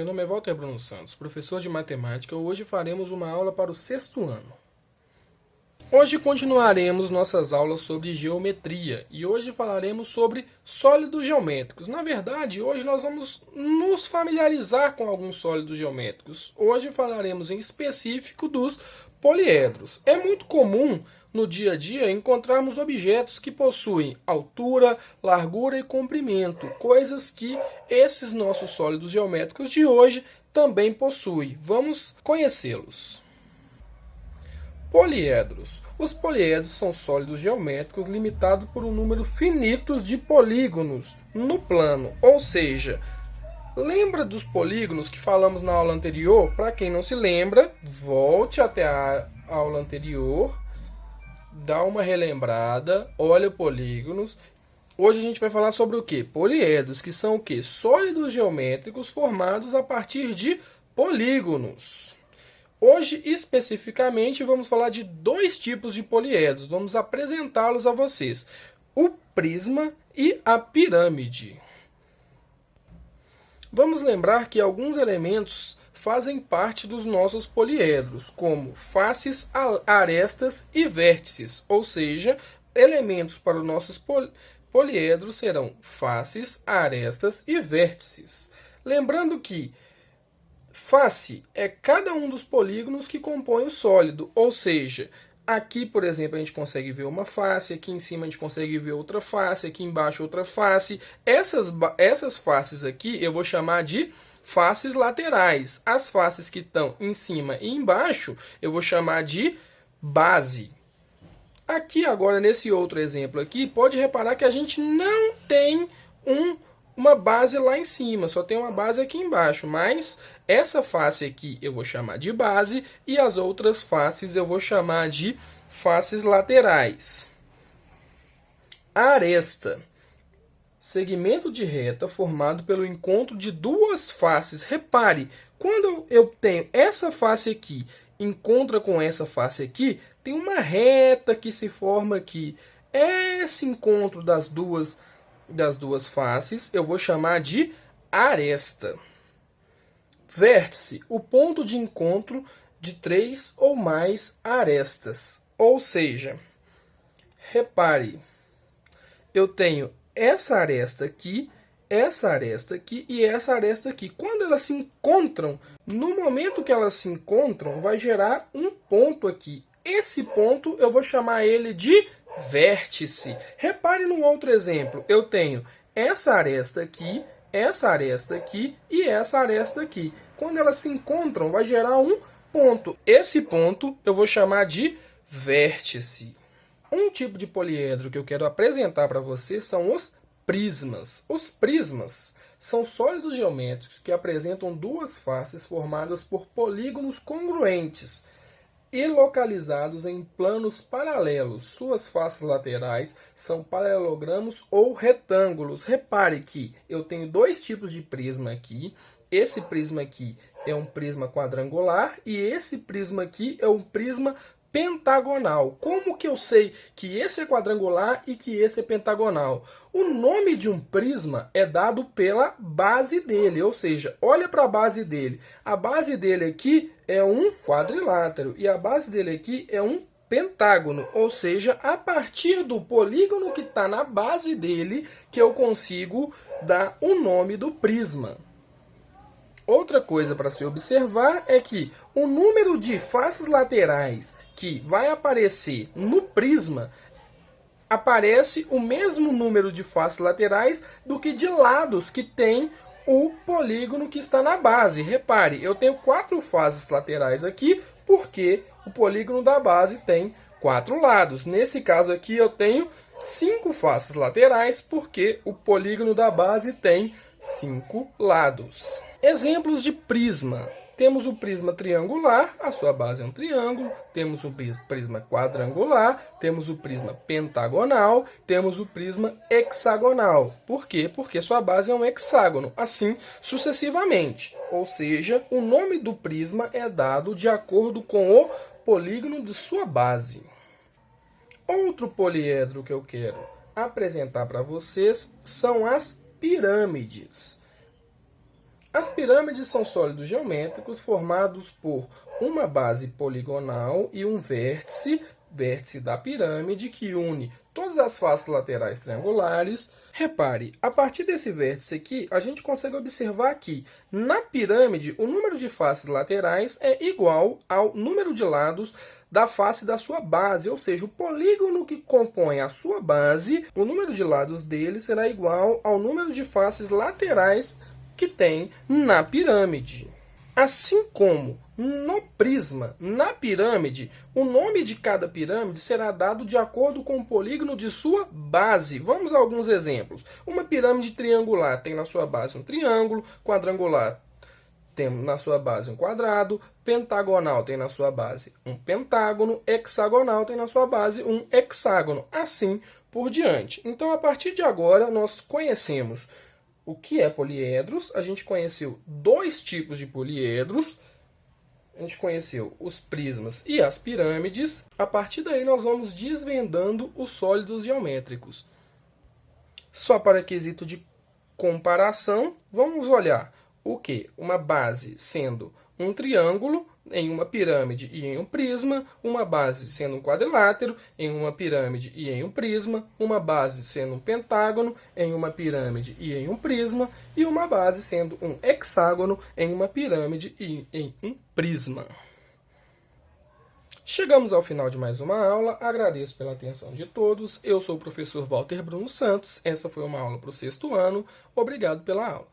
nome é Walter Bruno Santos, professor de matemática. Hoje faremos uma aula para o sexto ano. Hoje continuaremos nossas aulas sobre geometria e hoje falaremos sobre sólidos geométricos. Na verdade, hoje nós vamos nos familiarizar com alguns sólidos geométricos. Hoje falaremos em específico dos poliedros. É muito comum no dia a dia encontrarmos objetos que possuem altura, largura e comprimento, coisas que esses nossos sólidos geométricos de hoje também possuem. Vamos conhecê-los. Poliedros. Os poliedros são sólidos geométricos limitados por um número finito de polígonos no plano, ou seja, lembra dos polígonos que falamos na aula anterior? Para quem não se lembra, volte até a aula anterior, dá uma relembrada, olha polígonos. Hoje a gente vai falar sobre o que? Poliedros, que são o que? Sólidos geométricos formados a partir de polígonos. Hoje, especificamente, vamos falar de dois tipos de poliedros. Vamos apresentá-los a vocês. O prisma e a pirâmide. Vamos lembrar que alguns elementos fazem parte dos nossos poliedros, como faces, arestas e vértices. Ou seja, elementos para os nossos poliedros serão faces, arestas e vértices. Lembrando que face é cada um dos polígonos que compõe o sólido, ou seja, aqui, por exemplo, a gente consegue ver uma face, aqui em cima a gente consegue ver outra face, aqui embaixo outra face. Essas faces aqui eu vou chamar de faces laterais. As faces que estão em cima e embaixo eu vou chamar de base. Aqui agora, nesse outro exemplo aqui, pode reparar que a gente não tem uma base lá em cima, só tem uma base aqui embaixo, mas essa face aqui eu vou chamar de base e as outras faces eu vou chamar de faces laterais. Aresta. Segmento de reta formado pelo encontro de duas faces. Repare, quando eu tenho essa face aqui, encontra com essa face aqui, tem uma reta que se forma aqui. Esse encontro das duas faces eu vou chamar de aresta. Vértice, o ponto de encontro de três ou mais arestas. Ou seja, repare, eu tenho essa aresta aqui e essa aresta aqui. Quando elas se encontram, no momento que elas se encontram, vai gerar um ponto aqui. Esse ponto eu vou chamar ele de vértice. Repare num outro exemplo. Eu tenho essa aresta aqui e essa aresta aqui. Quando elas se encontram, vai gerar um ponto. Esse ponto eu vou chamar de vértice. Um tipo de poliedro que eu quero apresentar para vocês são os prismas. Os prismas são sólidos geométricos que apresentam duas faces formadas por polígonos congruentes e localizados em planos paralelos. Suas faces laterais são paralelogramos ou retângulos. Repare que eu tenho dois tipos de prisma aqui. Esse prisma aqui é um prisma quadrangular e esse prisma aqui é um prisma pentagonal. Como que eu sei que esse é quadrangular e que esse é pentagonal? O nome de um prisma é dado pela base dele, ou seja, olha para a base dele. A base dele aqui é um quadrilátero e a base dele aqui é um pentágono, ou seja, a partir do polígono que está na base dele que eu consigo dar o nome do prisma. Outra coisa para se observar é que o número de faces laterais que vai aparecer no prisma aparece o mesmo número de faces laterais do que de lados que tem o polígono que está na base. Repare, eu tenho 4 faces laterais aqui porque o polígono da base tem 4 lados. Nesse caso aqui eu tenho 5 faces laterais porque o polígono da base tem 5 lados. Exemplos de prisma. Temos o prisma triangular, a sua base é um triângulo. Temos o prisma quadrangular, temos o prisma pentagonal, temos o prisma hexagonal. Por quê? Porque sua base é um hexágono, assim sucessivamente. Ou seja, o nome do prisma é dado de acordo com o polígono de sua base. Outro poliedro que eu quero apresentar para vocês são as pirâmides. As pirâmides são sólidos geométricos formados por uma base poligonal e um vértice, vértice da pirâmide, que une todas as faces laterais triangulares. Repare, a partir desse vértice aqui, a gente consegue observar que na pirâmide o número de faces laterais é igual ao número de lados da face da sua base, ou seja, o polígono que compõe a sua base, o número de lados dele será igual ao número de faces laterais que tem na pirâmide. Assim como no prisma, na pirâmide, o nome de cada pirâmide será dado de acordo com o polígono de sua base. Vamos a alguns exemplos. Uma pirâmide triangular tem na sua base um triângulo, quadrangular tem na sua base um quadrado, pentagonal tem na sua base um pentágono, hexagonal tem na sua base um hexágono, assim por diante. Então, a partir de agora, nós conhecemos o que é poliedros, a gente conheceu dois tipos de poliedros, a gente conheceu os prismas e as pirâmides. A partir daí nós vamos desvendando os sólidos geométricos. Só para quesito de comparação, vamos olhar o que? Uma base sendo um triângulo em uma pirâmide e em um prisma, uma base sendo um quadrilátero em uma pirâmide e em um prisma, uma base sendo um pentágono em uma pirâmide e em um prisma, e uma base sendo um hexágono em uma pirâmide e em um prisma. Chegamos ao final de mais uma aula, agradeço pela atenção de todos, eu sou o professor Walter Bruno Santos, essa foi uma aula para o 6º ano, obrigado pela aula.